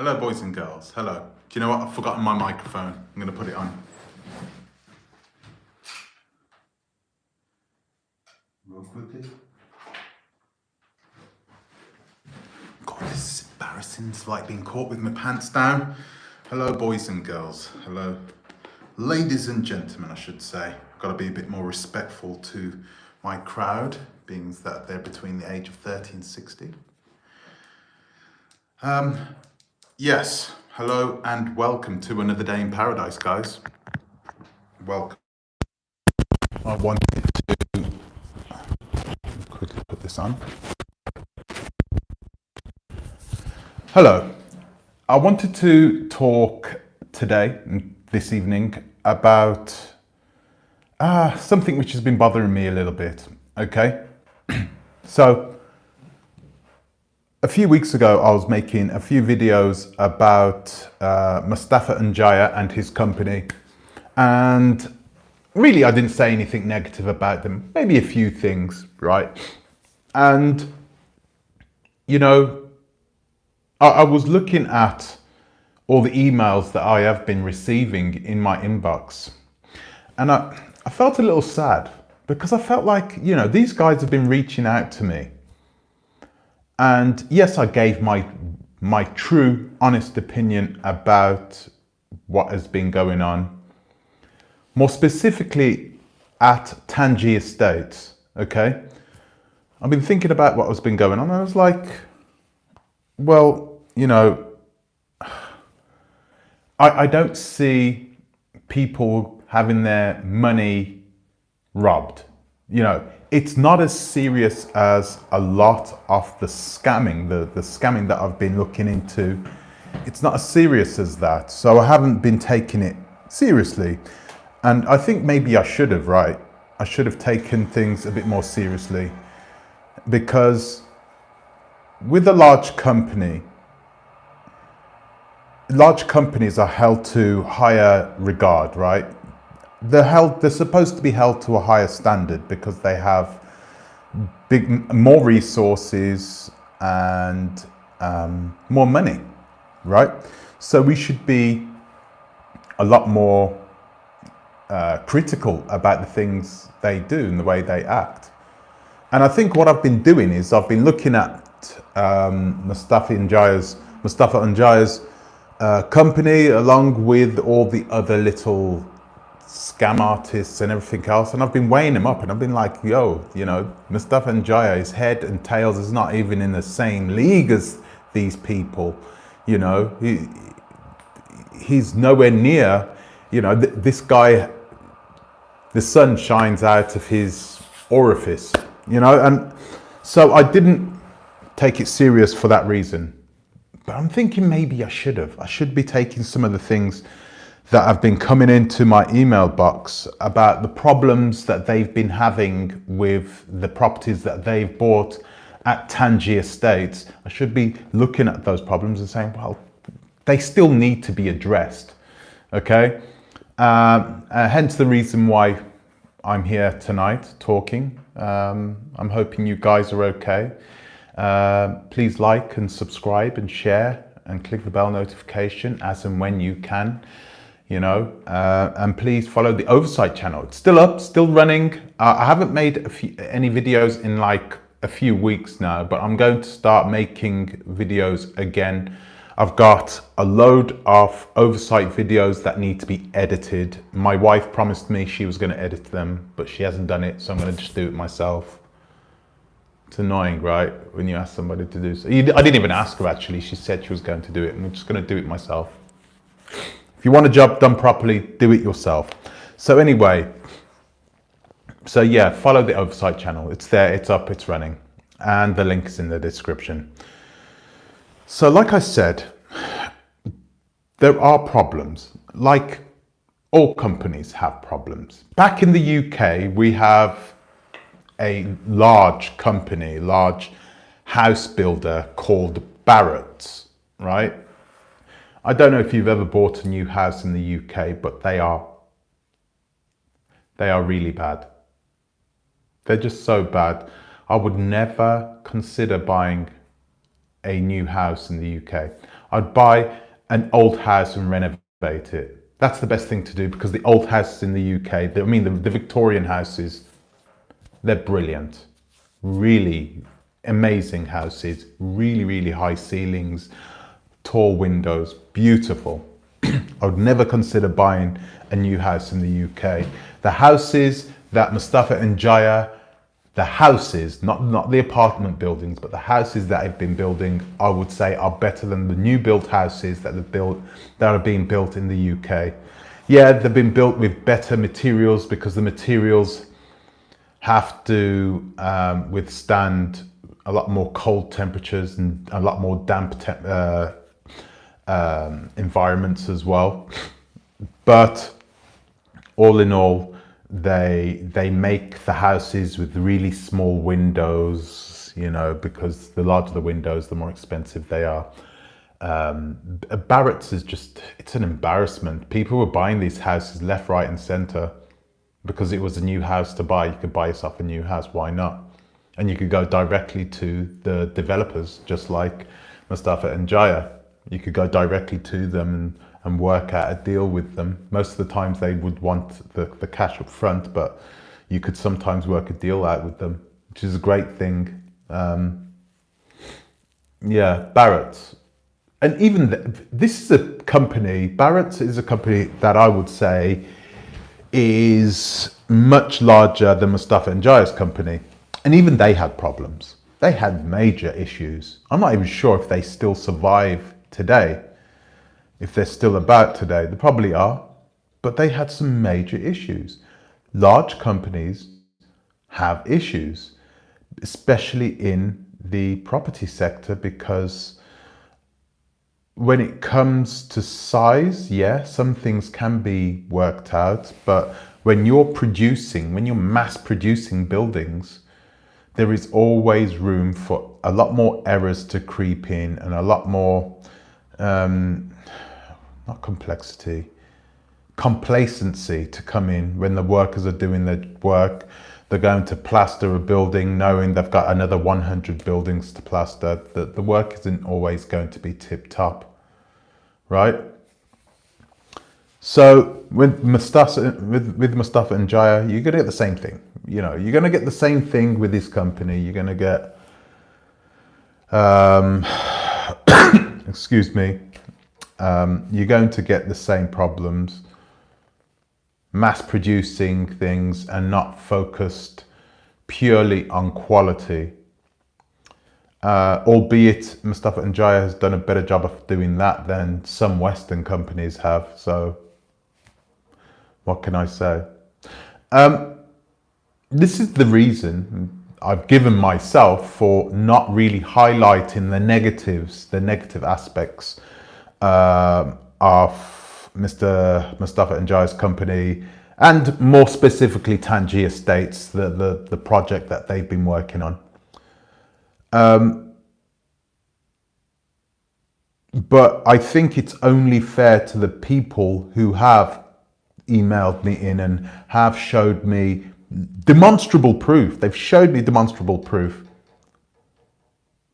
Hello, boys and girls. Hello. Do you know what? I've forgotten my microphone. I'm going to put it on. Real quickly. God, this is embarrassing. It's like being caught with my pants down. Hello, boys and girls. Hello. Ladies and gentlemen, I should say. I've got to be a bit more respectful to my crowd, being that they're between the age of 30 and 60. Yes. Hello and welcome to another day in paradise, guys. Welcome. I wanted to quickly put this on. Hello. I wanted to talk today, this evening, about something which has been bothering me a little bit. Okay? So, a few weeks ago, I was making a few videos about Mustafa Njaya and his company. And really, I didn't say anything negative about them. Maybe a few things, right? And, you know, I was looking at all the emails that I have been receiving in my inbox. And I felt a little sad because I felt like, you know, these guys have been reaching out to me. And yes, I gave my true, honest opinion about what has been going on. More specifically at Tanji Estates, okay? I've been thinking about what has been going on. I was like, well, you know, I don't see people having their money robbed. You know, it's not as serious as a lot of the scamming, the scamming that I've been looking into. It's not as serious as that. So I haven't been taking it seriously. And I think maybe I should have, right? I should have taken things a bit more seriously, because with a large company, large companies are held to higher regard, right? They're supposed to be held to a higher standard because they have more resources and more money, right? So we should be a lot more critical about the things they do and the way they act. And I think what I've been doing is I've been looking at Mustafa Njaya's company, along with all the other little scam artists and everything else, and I've been weighing them up, and I've been like, yo, you know, Mustafa Njaya, his head and tails is not even in the same league as these people. You know, he's nowhere near, you know, this guy, the sun shines out of his orifice, you know. And so I didn't take it serious for that reason. But I'm thinking maybe I should have. I should be taking some of the things that have been coming into my email box about the problems that they've been having with the properties that they've bought at Tanji Estates. I should be looking at those problems and saying, well, they still need to be addressed. Okay? Hence the reason why I'm here tonight talking. I'm hoping you guys are okay. Please like and subscribe and share and click the bell notification as and when you can, you know, and please follow the Oversight channel. It's still up, still running. I haven't made any videos in like a few weeks now, but I'm going to start making videos again. I've got a load of Oversight videos that need to be edited. My wife promised me she was going to edit them, but she hasn't done it, so I'm going to just do it myself. It's annoying, right? When you ask somebody to do so. I didn't even ask her, actually. She said she was going to do it. I'm just going to do it myself. If you want a job done properly, do it yourself. So anyway, so yeah, follow the Oversight channel. It's there, it's up, it's running. And the link is in the description. So like I said, there are problems. Like all companies have problems. Back in the UK, we have a large company, large house builder called Barratt's, right? I don't know if you've ever bought a new house in the UK, but they are really bad. They're just so bad. I would never consider buying a new house in the UK. I'd buy an old house and renovate it. That's the best thing to do, because the old houses in the UK, the Victorian houses, they're brilliant. Really amazing houses, really, really high ceilings, tall windows, beautiful. I would never consider buying a new house in the UK. The houses that Mustafa and Jaya, the houses, not the apartment buildings, but the houses that I've been building, I would say are better than the new built houses that are being built in the UK. Yeah, they've been built with better materials, because the materials have to withstand a lot more cold temperatures and a lot more damp environments as well. But all in all, they make the houses with really small windows, you know, because the larger the windows, the more expensive they are. Barrett's is just, it's an embarrassment. People were buying these houses left, right and center because it was a new house to buy. You could buy yourself a new house, why not? And you could go directly to the developers, just like Mustafa and Jaya. You could go directly to them and work out a deal with them. Most of the times they would want the cash up front, but you could sometimes work a deal out with them, which is a great thing. Yeah, Barrett's. And even this is a company, Barrett's is a company that I would say is much larger than Mustafa and Jaya's company. And even they had problems. They had major issues. I'm not even sure if they still survive today. If they're still about today, they probably are. But they had some major issues. Large companies have issues, especially in the property sector, because when it comes to size, yeah, some things can be worked out, but when you're mass producing buildings, there is always room for a lot more errors to creep in and a lot more, not complexity, complacency to come in when the workers are doing their work. They're going to plaster a building knowing they've got another 100 buildings to plaster. The work isn't always going to be tip top, right? So with Mustafa and Jaya, you're going to get the same thing. You know, you're going to get the same thing with this company. You're going to get, excuse me, you're going to get the same problems. Mass producing things and not focused purely on quality. Albeit Mustafa and Jaya has done a better job of doing that than some Western companies have. So what can I say? This is the reason I've given myself for not really highlighting the negative aspects of Mr. Mustafa and Jaya's company, and more specifically Tanji Estates, the project that they've been working on. But I think it's only fair to the people who have emailed me in and have showed me demonstrable proof. They've showed me demonstrable proof,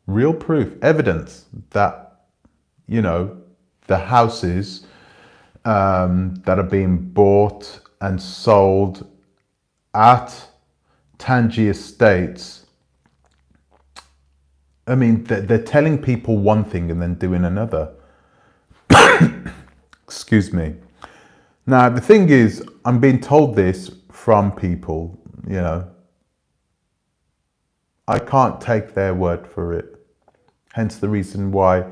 real proof, evidence that, you know, the houses that are being bought and sold at Tanji Estates, I mean, they're telling people one thing and then doing another. Excuse me. Now, the thing is, I'm being told this from people, you know. I can't take their word for it. Hence the reason why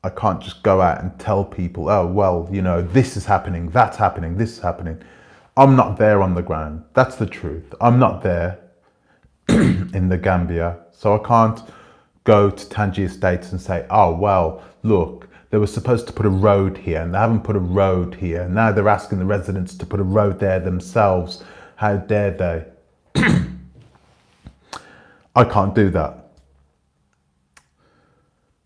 I can't just go out and tell people, oh, well, you know, this is happening, that's happening, this is happening. I'm not there on the ground. That's the truth. I'm not there in the Gambia. So I can't go to Tanji Estates and say, oh, well, look, they were supposed to put a road here and they haven't put a road here. Now they're asking the residents to put a road there themselves. How dare they? I can't do that.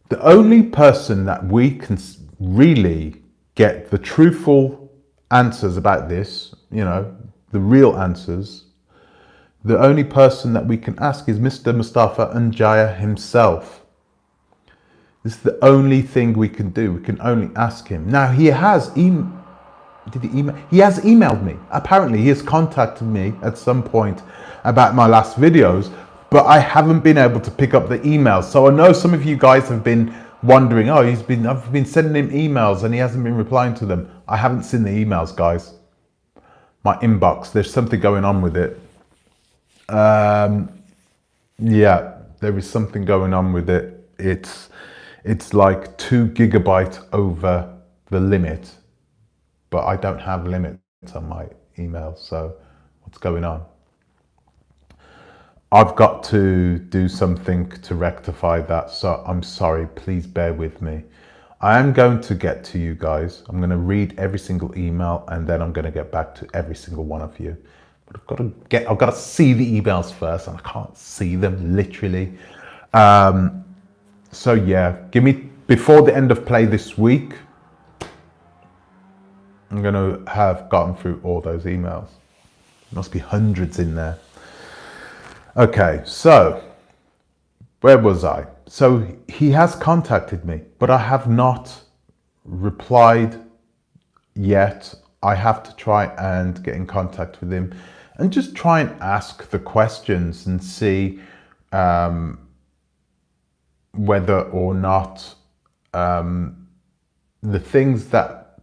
The only person that we can really get the truthful answers about this, you know, the real answers, the only person that we can ask is Mr. Mustafa and Jaya himself. This is the only thing we can do. We can only ask him. Now he has did he email? He has emailed me. Apparently he has contacted me at some point about my last videos, but I haven't been able to pick up the emails. So I know some of you guys have been wondering, oh, I've been sending him emails and he hasn't been replying to them. I haven't seen the emails, guys. My inbox, there's something going on with it. Yeah, there is something going on with it. It's like 2 gigabytes over the limit, but I don't have limits on my email. So what's going on? I've got to do something to rectify that. So I'm sorry, please bear with me. I am going to get to you guys. I'm going to read every single email and then I'm going to get back to every single one of you. But I've got to see the emails first, and I can't see them literally. So yeah, give me, before the end of play this week, I'm going to have gotten through all those emails. There must be hundreds in there. Okay, so where was I? So he has contacted me, but I have not replied yet. I have to try and get in contact with him and just try and ask the questions and see whether or not the things that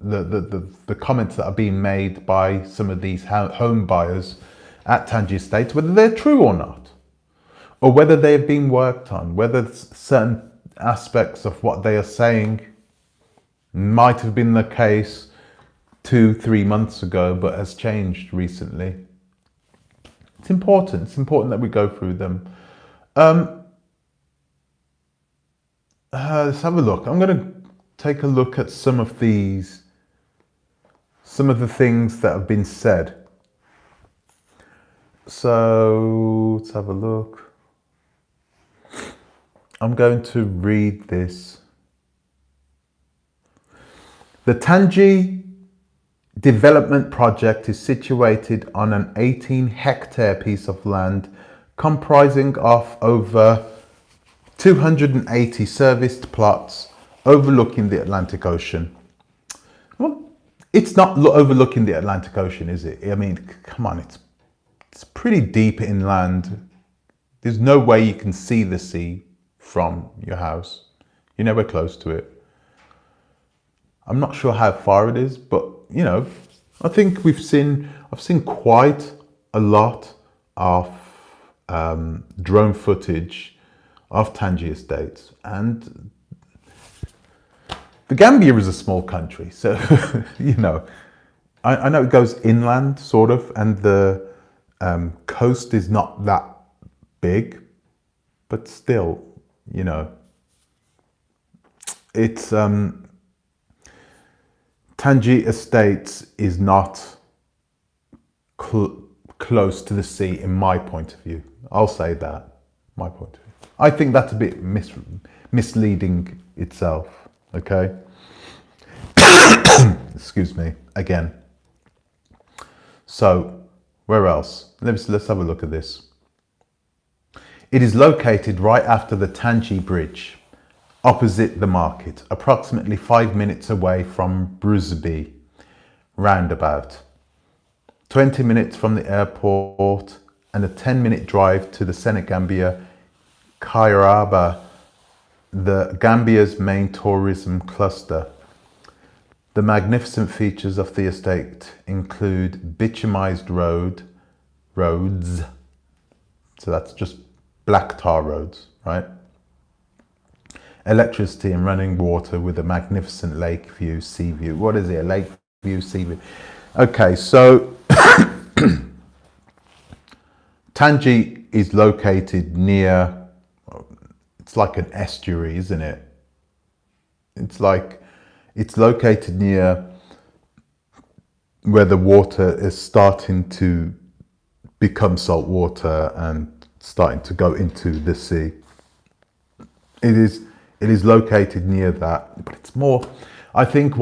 the comments that are being made by some of these home buyers at Tanji Estates, whether they're true or not, or whether they have been worked on, whether certain aspects of what they are saying might have been the case 2-3 months ago, but has changed recently. It's important. It's important that we go through them. Let's have a look. I'm going to take a look at some of the things that have been said. So let's have a look. I'm going to read this. The Tanji development project is situated on an 18-hectare piece of land comprising of over 280 serviced plots overlooking the Atlantic Ocean. Well, it's not overlooking the Atlantic Ocean, is it? I mean, come on, it's pretty deep inland. There's no way you can see the sea from your house. You're nowhere close to it. I'm not sure how far it is, but you know, I think I've seen quite a lot of drone footage of Tanji Estates, and the Gambia is a small country, so you know, I know it goes inland sort of, and the coast is not that big, but still, you know, it's Tanji Estates is not close to the sea in my point of view. I'll say that, my point of view. I think that's a bit misleading itself, okay? Excuse me, again. So, where else? Let's have a look at this. It is located right after the Tanji Bridge, opposite the market, approximately 5 minutes away from Brusby roundabout, 20 minutes from the airport, and a 10-minute drive to the Senegambia Kairaba, the Gambia's main tourism cluster. The magnificent features of the estate include bitumized roads, so that's just black tar roads, right? Electricity and running water with a magnificent lake view, sea view. What is it? A lake view, sea view. Okay, so Tanji is located near, it's like an estuary, isn't it? It's located near where the water is starting to become salt water and starting to go into the sea. It is located near that, but it's more, I think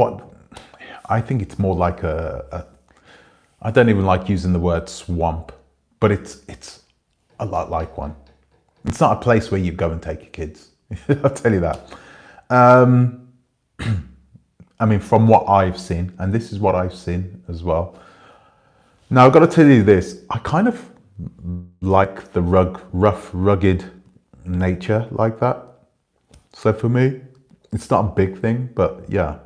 it's more like I don't even like using the word swamp, but it's a lot like one. It's not a place where you go and take your kids. I'll tell you that. Um, I mean, from what I've seen, and this is what I've seen as well. Now, I've got to tell you this. I kind of like the rough, rugged nature like that. So for me, it's not a big thing, but yeah,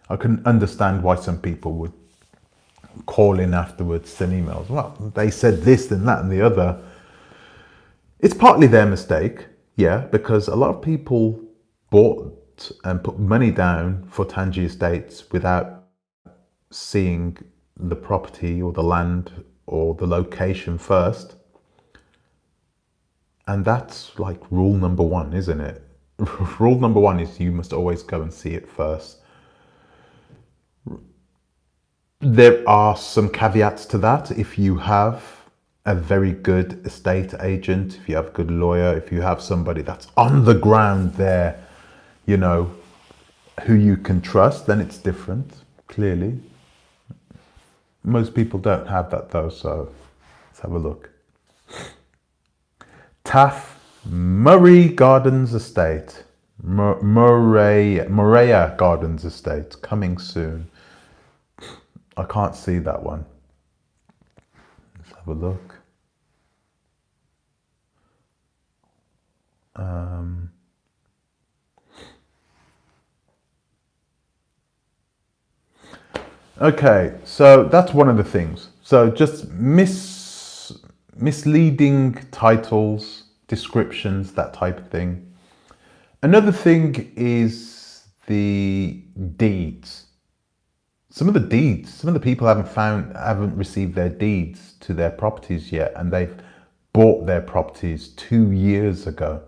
I can understand why some people would call in afterwards, send emails. Well, they said this and that and the other. It's partly their mistake, yeah, because a lot of people bought and put money down for Tanji Estates without seeing the property or the land or the location first. And that's like rule number one, isn't it? Rule number one is you must always go and see it first. There are some caveats to that. If you have a very good estate agent, if you have a good lawyer, if you have somebody that's on the ground there, you know, who you can trust, then it's different, clearly. Most people don't have that though, so let's have a look. Taff Murray Gardens Estate. Morea Gardens Estate, coming soon. I can't see that one. Let's have a look. Okay, so that's one of the things. So just misleading titles, descriptions, that type of thing. Another thing is the deeds. Some of the people haven't received their deeds to their properties yet, and they've bought their properties 2 years ago.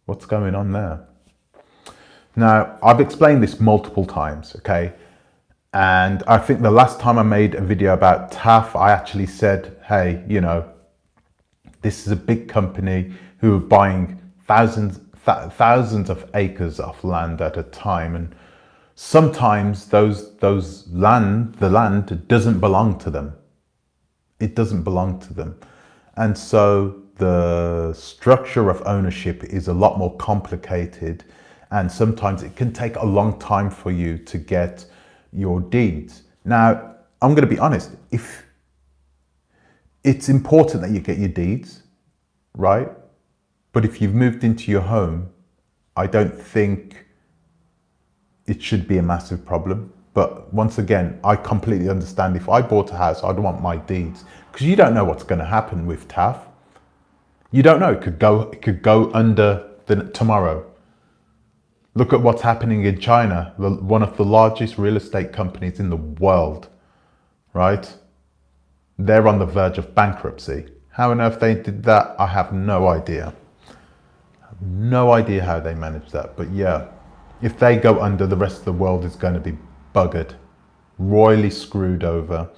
What's going on there? Now, I've explained this multiple times, okay? And I think the last time I made a video about TAF, I actually said, hey, you know, this is a big company who are buying thousands of acres of land at a time, and sometimes the land doesn't belong to them. It doesn't belong to them, and so the structure of ownership is a lot more complicated, and sometimes it can take a long time for you to get your deeds. Now, I'm going to be honest, if it's important that you get your deeds, right? But if you've moved into your home, I don't think it should be a massive problem. But once again, I completely understand. If I bought a house, I'd want my deeds, because you don't know what's going to happen with TAF. You don't know. It could go under tomorrow. Look at what's happening in China, one of the largest real estate companies in the world, right? They're on the verge of bankruptcy. How on earth they did that, I have no idea. I have no idea how they managed that. But yeah, if they go under, the rest of the world is going to be buggered, royally screwed over.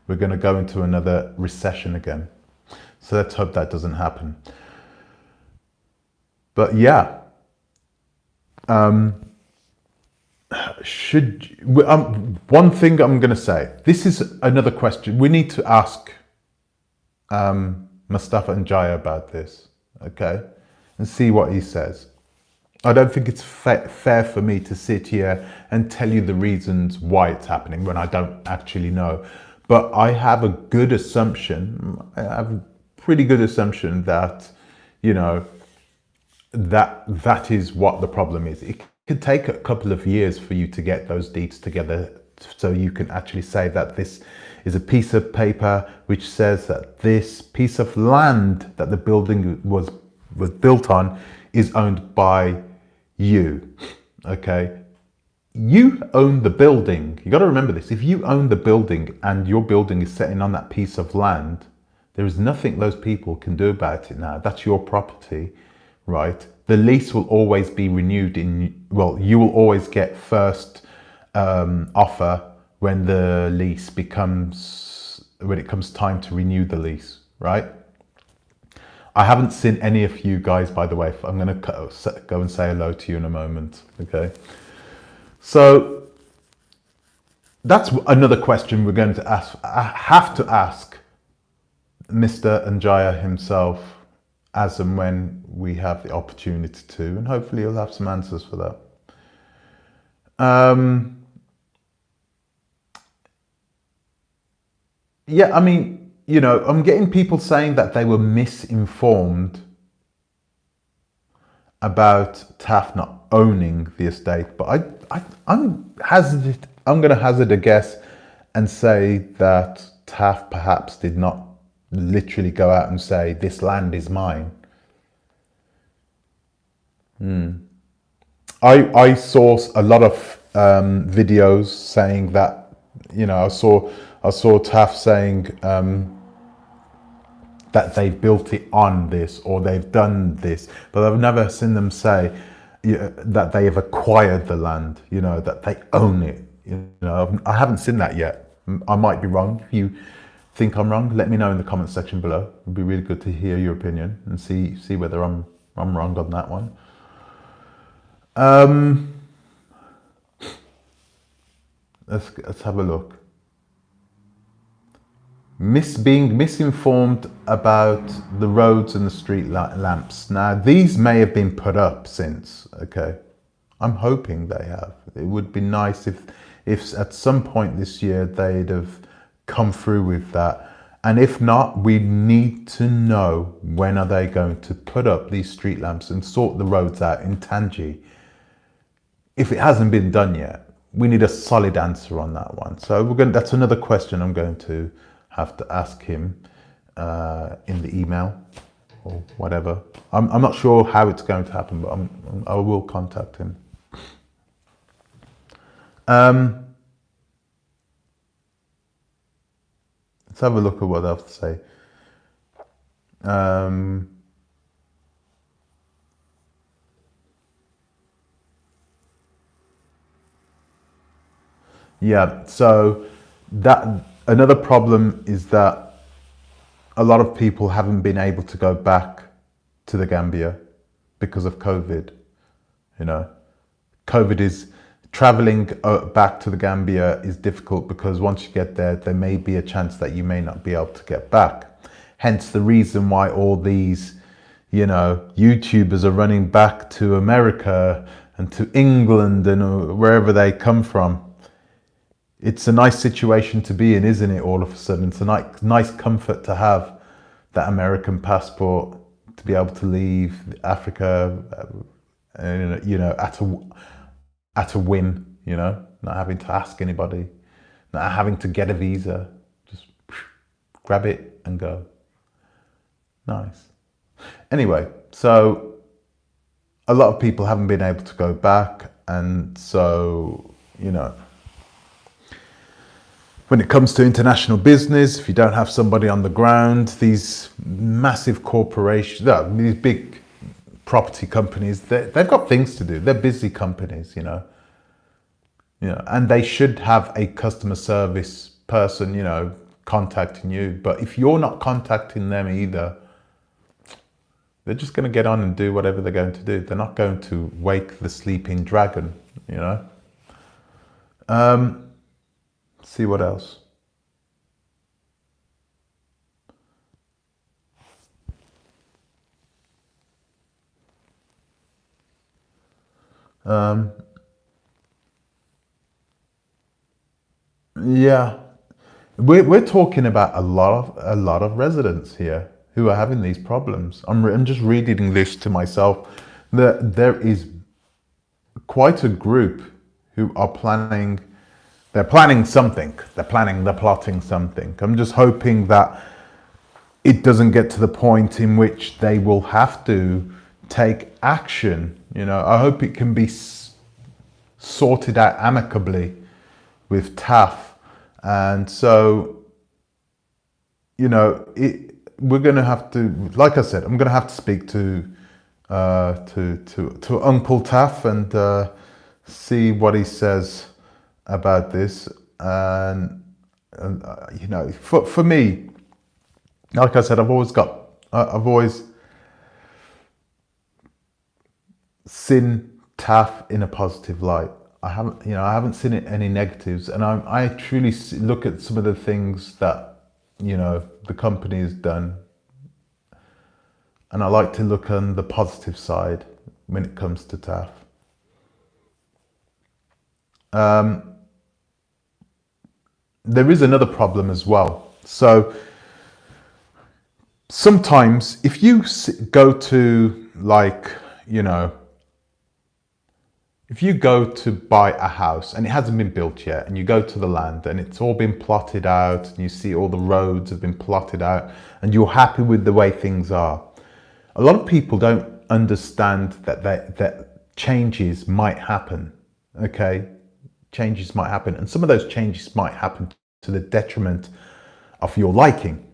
We're going to go into another recession again. So let's hope that doesn't happen. But yeah, one thing I'm going to say, this is another question. We need to ask Mustafa and Jaya about this, okay, and see what he says. I don't think it's fair for me to sit here and tell you the reasons why it's happening when I don't actually know. But I have a good assumption, I have a pretty good assumption that, you know, that is what the problem is. It could take a couple of years for you to get those deeds together, so you can actually say that this is a piece of paper which says that this piece of land that the building was built on is owned by you, okay? You own the building. You got to remember this. If you own the building and your building is sitting on that piece of land, there is nothing those people can do about it now. That's your property, right? The lease will always be renewed you will always get first offer when it comes time to renew the lease, right? I haven't seen any of you guys, by the way. I'm going to go and say hello to you in a moment, okay? So that's another question we're going to ask. I have to ask Mr. Anjaya himself. as and when we have the opportunity to, and hopefully you'll have some answers for that. Yeah, I mean, I'm getting people saying that they were misinformed about Taft not owning the estate, but I'm going to hazard a guess and say that Taft perhaps did not literally go out and say, this land is mine. I saw a lot of videos saying that, I saw Taft saying that they built it on this or they've done this, but I've never seen them say that they have acquired the land, that they own it. I haven't seen that yet. I might be wrong. If you think I'm wrong, let me know in the comment section below. It'd be really good to hear your opinion and see whether I'm wrong on that one. Let's have a look. Being misinformed about the roads and the street lamps. Now, these may have been put up since, okay? I'm hoping they have. It would be nice if at some point this year they'd have come through with that. And if not, we need to know when are they going to put up these street lamps and sort the roads out in Tanji. If it hasn't been done yet, we need a solid answer on that one. So that's another question I'm going to have to ask him in the email or whatever. I'm not sure how it's going to happen, but I will contact him. Let's have a look at what they have to say. Yeah, so another problem is that a lot of people haven't been able to go back to the Gambia because of COVID. COVID is traveling back to the Gambia is difficult because once you get there, there may be a chance that you may not be able to get back. Hence the reason why all these, YouTubers are running back to America and to England and wherever they come from. It's a nice situation to be in, isn't it? All of a sudden, it's a nice comfort to have that American passport to be able to leave Africa, at a whim, not having to ask anybody, not having to get a visa, just grab it and go. Nice. Anyway, so a lot of people haven't been able to go back, and so, when it comes to international business, if you don't have somebody on the ground, these massive corporations, these big property companies, they've got things to do. They're busy companies, and they should have a customer service person, contacting you. But if you're not contacting them either, they're just going to get on and do whatever they're going to do. They're not going to wake the sleeping dragon, See what else. Yeah, we're talking about a lot of residents here who are having these problems. I'm just reading this to myself. There is quite a group who are planning. They're planning something. They're plotting something. I'm just hoping that it doesn't get to the point in which they will have to take action. I hope it can be sorted out amicably with TAF. And so, we're going to have to, like I said, I'm going to have to speak to Uncle TAF and see what he says about this. And for me, like I said, I've always seen TAF in a positive light. I haven't seen any negatives, and I truly look at some of the things that the company has done. And I like to look on the positive side when it comes to TAF. There is another problem as well. So sometimes if you go to, like, you know, if you go to buy a house and it hasn't been built yet, and you go to the land and it's all been plotted out, and you see all the roads have been plotted out, and you're happy with the way things are, a lot of people don't understand that changes might happen. Okay, changes might happen, and some of those changes might happen to the detriment of your liking.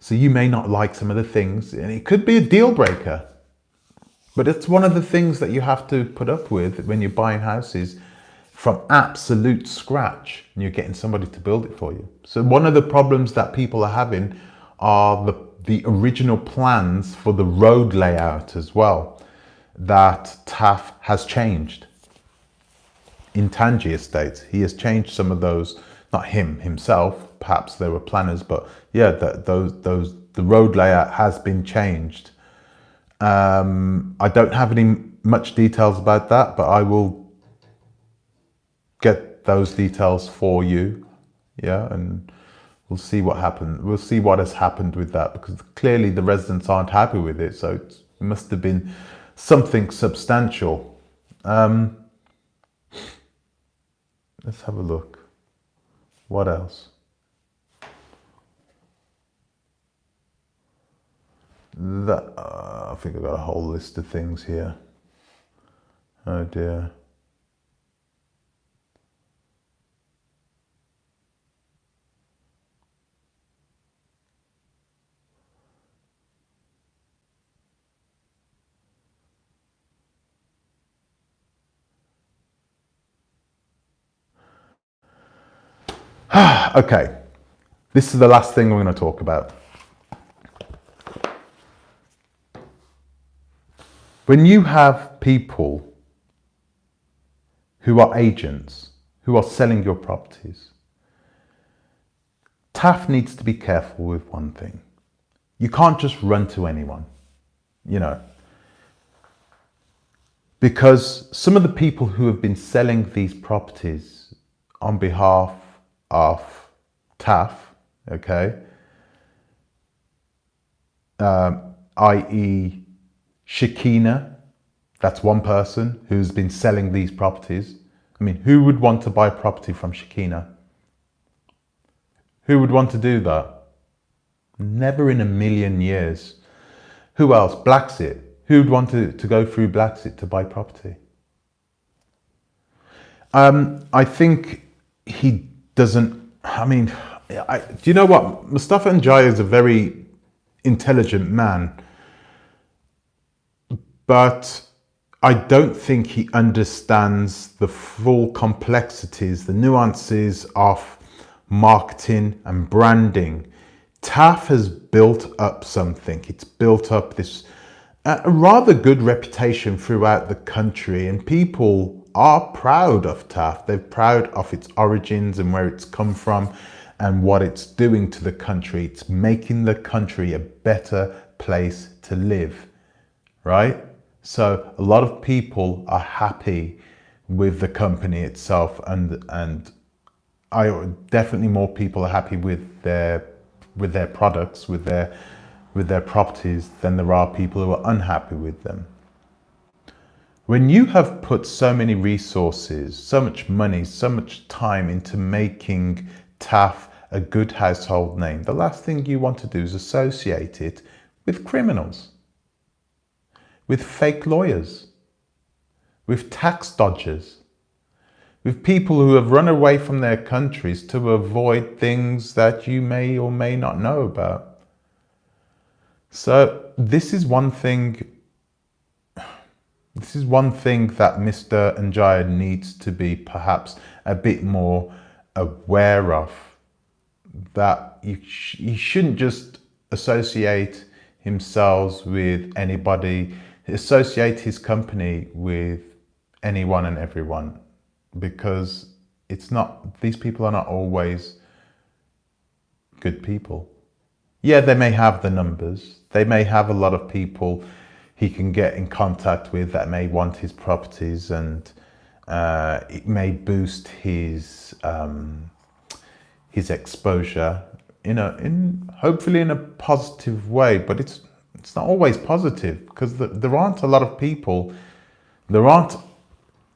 So you may not like some of the things, and it could be a deal breaker. But it's one of the things that you have to put up with when you're buying houses from absolute scratch and you're getting somebody to build it for you. So one of the problems that people are having are the original plans for the road layout as well, that TAF has changed. In Tanji Estates, he has changed some of those, not himself, perhaps there were planners, but yeah, the road layout has been changed. I don't have any much details about that, but I will get those details for you. Yeah, and we'll see what happened. We'll see what has happened with that, because clearly the residents aren't happy with it. So it must have been something substantial. Let's have a look. What else? I think I've got a whole list of things here. Oh dear. Okay, this is the last thing we're going to talk about. When you have people who are agents, who are selling your properties, TAF needs to be careful with one thing. You can't just run to anyone, you know, because some of the people who have been selling these properties on behalf of TAF, okay, i.e. Shakina, that's one person who's been selling these properties. I mean, who would want to buy property from Shakina? Who would want to do that? Never in a million years. Who else? Blacksit. Who would want to go through Blacksit to buy property? I think he doesn't, I mean, do you know what? Mustafa Njai is a very intelligent man, but I don't think he understands the full complexities, the nuances of marketing and branding. TAF has built up something. It's built up this a rather good reputation throughout the country, and people are proud of TAF. They're proud of its origins and where it's come from and what it's doing to the country. It's making the country a better place to live, right? So a lot of people are happy with the company itself, and definitely more people are happy with their products, with their properties, than there are people who are unhappy with them. When you have put so many resources, so much money, so much time into making TAF a good household name, the last thing you want to do is associate it with criminals, with fake lawyers, with tax dodgers, with people who have run away from their countries to avoid things that you may or may not know about. So this is one thing that Mr. Njaya needs to be perhaps a bit more aware of, that he shouldn't just associate himself with anybody, associate his company with anyone and everyone, because these people are not always good people. Yeah, they may have the numbers. They may have a lot of people he can get in contact with that may want his properties, and it may boost his exposure, in hopefully in a positive way. But it's not always positive, because there aren't a lot of people. There aren't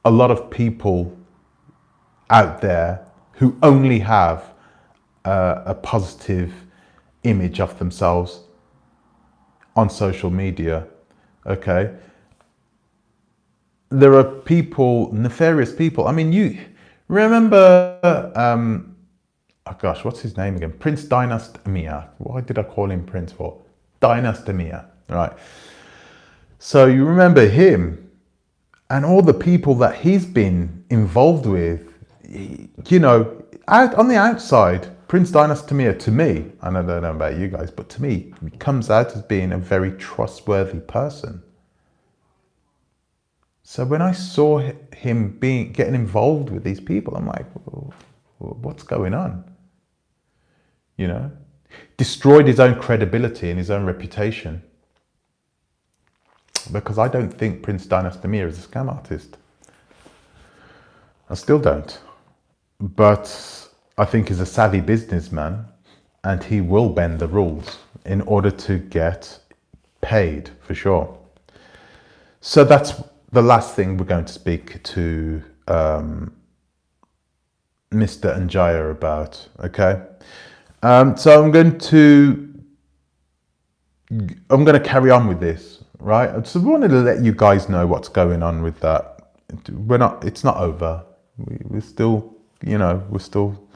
a lot of people out there who only have a positive image of themselves on social media. Okay, there are people, nefarious people. I mean, you remember, oh gosh, what's his name again? Prince Dynastimia. Why did I call him Prince for? Dynastimia, right? So you remember him and all the people that he's been involved with. Out on the outside, Prince Dynastimia, to me, and I don't know about you guys, but to me, he comes out as being a very trustworthy person. So when I saw him getting involved with these people, I'm like, what's going on? Destroyed his own credibility and his own reputation. Because I don't think Prince Dynastimia is a scam artist. I still don't. But I think he's a savvy businessman, and he will bend the rules in order to get paid, for sure. So that's the last thing we're going to speak to Mr. Njaya about, okay? So I'm going to carry on with this, right? I just wanted to let you guys know what's going on with that. It's not over. We're still, we still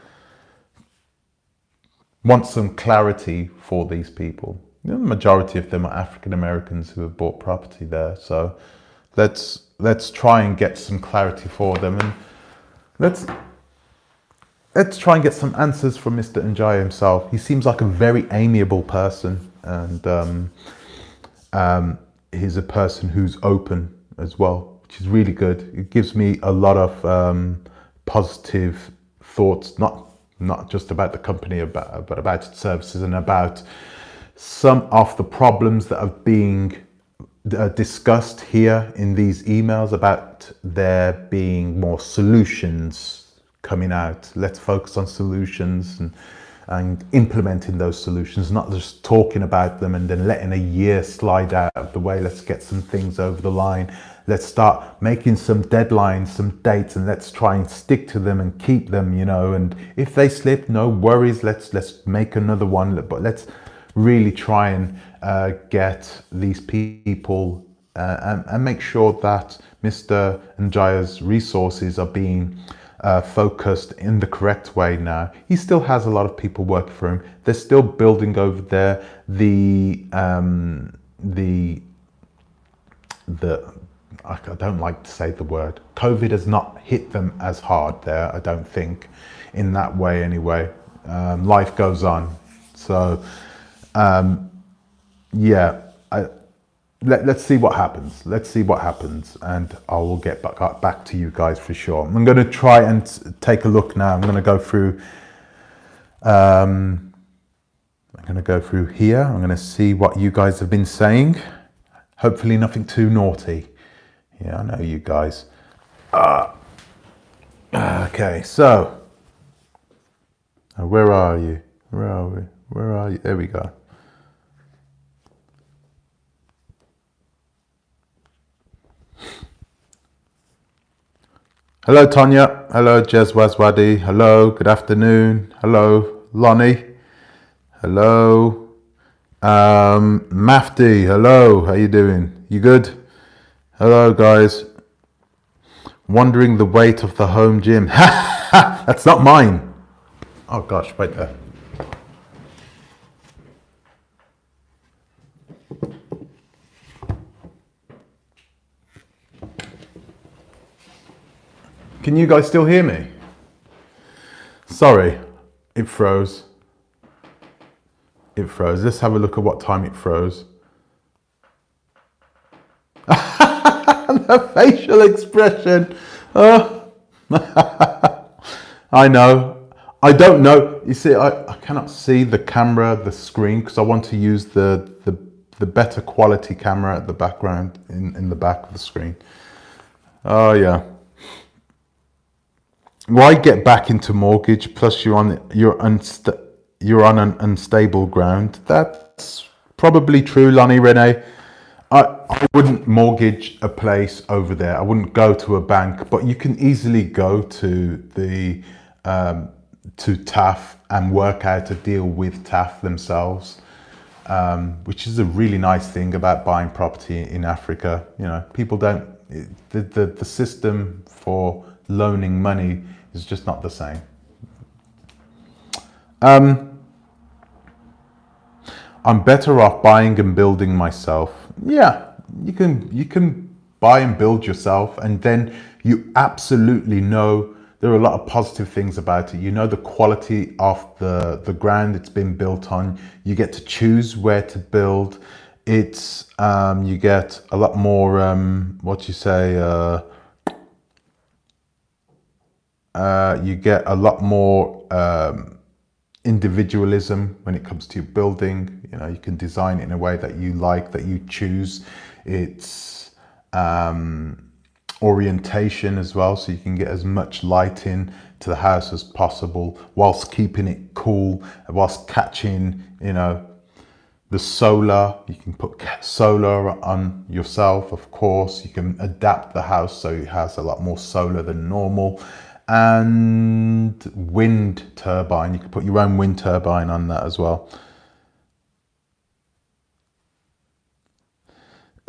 want some clarity for these people. The majority of them are African Americans who have bought property there. So let's try and get some clarity for them, and let's try and get some answers from Mr. Njaya himself. He seems like a very amiable person, and he's a person who's open as well, which is really good. It gives me a lot of positive thoughts, not just about the company, but about its services, and about some of the problems that are being discussed here in these emails, about there being more solutions coming out. Let's focus on solutions and implementing those solutions, not just talking about them and then letting a year slide out of the way. Let's get some things over the line. Let's start making some deadlines, some dates, and let's try and stick to them and keep them, and if they slip, no worries, let's make another one. But let's really try and get these people and make sure that Mr. Njaya's resources are being focused in the correct way now. He still has a lot of people working for him. They're still building over there. I don't like to say the word. COVID has not hit them as hard there, I don't think, in that way anyway. Life goes on. So, yeah, let's see what happens. Let's see what happens, and I will get back to you guys for sure. I'm going to try and take a look now. I'm going to go through. I'm going to go through here. I'm going to see what you guys have been saying. Hopefully, nothing too naughty. Yeah, I know you guys. Okay, so where are you? Where are we? Where are you? There we go. Hello, Tonya. Hello, Jezwazwadi. Hello, good afternoon. Hello, Lonnie. Hello, Mafti. Hello, how you doing? You good? Hello, guys. Wondering the weight of the home gym. That's not mine. Oh gosh, wait there. Can you guys still hear me? Sorry, it froze. It froze. Let's have a look at what time it froze. The facial expression. Oh. I know. I don't know. You see, I cannot see the camera, the screen, because I want to use the better quality camera at the background in the back of the screen. Oh yeah. Why get back into mortgage? Plus, you're on an unstable ground. That's probably true, Lonnie Renee. I wouldn't mortgage a place over there. I wouldn't go to a bank, but you can easily go to the to TAF and work out a deal with TAF themselves, which is a really nice thing about buying property in Africa. You know, people don't, the system for loaning money is just not the same. I'm better off buying and building myself. Yeah, you can buy and build yourself, and then you absolutely know there are a lot of positive things about it. You know the quality of the ground it's been built on. You get to choose where to build. It's you get a lot more you get a lot more individualism when it comes to your building. You know, you can design it in a way that you like, that you choose. It's orientation as well, so you can get as much light in to the house as possible whilst keeping it cool, whilst catching, you know, the solar. You can put solar on yourself, of course. You can adapt the house so it has a lot more solar than normal. And wind turbine, you can put your own wind turbine on that as well.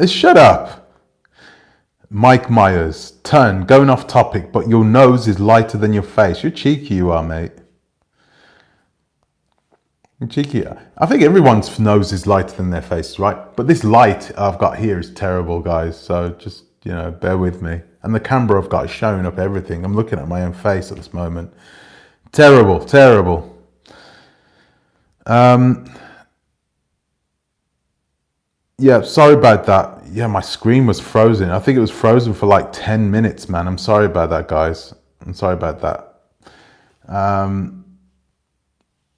Shut up. Mike Myers, going off topic, but your nose is lighter than your face. You're cheeky, you are, mate. You're cheeky. I think everyone's nose is lighter than their face, right? But this light I've got here is terrible, guys. So just, you know, bear with me. And the camera I've got is showing up everything. I'm looking at my own face at this moment. Terrible, terrible. Yeah, sorry about that. Yeah, my screen was frozen. I think it was frozen for like 10 minutes, man. I'm sorry about that, guys. I'm sorry about that.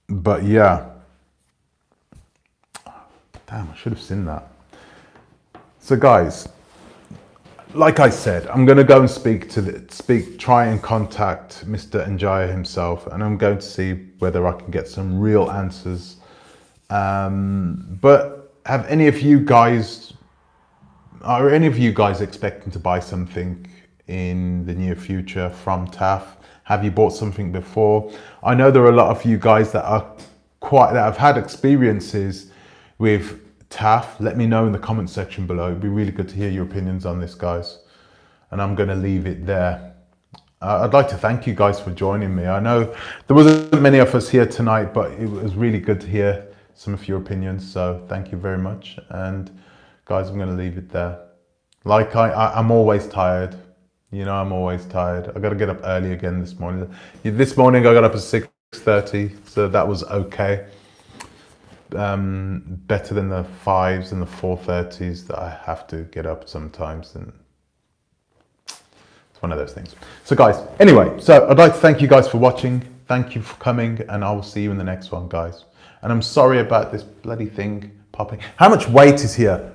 But yeah. Damn, I should have seen that. So guys, like I said, I'm going to go and try and contact Mr. Njaya himself, and I'm going to see whether I can get some real answers. But are any of you guys expecting to buy something in the near future from TAF? Have you bought something before? I know there are a lot of you guys that have had experiences with TAF. Let me know in the comment section below. It'd be really good to hear your opinions on this, guys. And I'm going to leave it there. I'd like to thank you guys for joining me. I know there wasn't many of us here tonight, but it was really good to hear some of your opinions. So thank you very much. And guys, I'm going to leave it there. Like I'm always tired. You know, I'm always tired. I got to get up early again this morning. This morning I got up at 6:30, so that was okay. Better than the 5s and the 4:30s that I have to get up sometimes, and it's one of those things. So guys, anyway, so I'd like to thank you guys for watching. Thank you for coming, and I will see you in the next one, guys. And I'm sorry about this bloody thing popping. How much weight is here?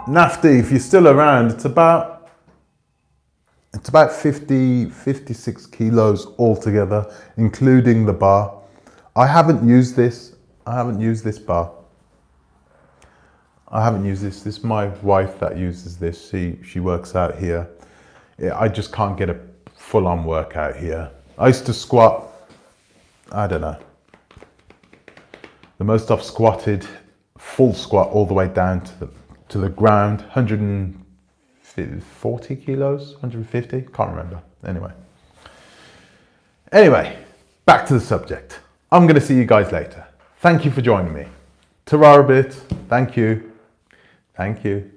Nafty, if you're still around, it's about 56 kilos altogether, including the bar. I haven't used this. I haven't used this bar. I haven't used this. This is my wife that uses this. She works out here. I just can't get a full-on workout here. I used to squat, I don't know. The most I've squatted, full squat all the way down to the ground, 140 kilos, 150, can't remember. Anyway, back to the subject. I'm going to see you guys later. Thank you for joining me. Ta-ra a bit. Thank you. Thank you.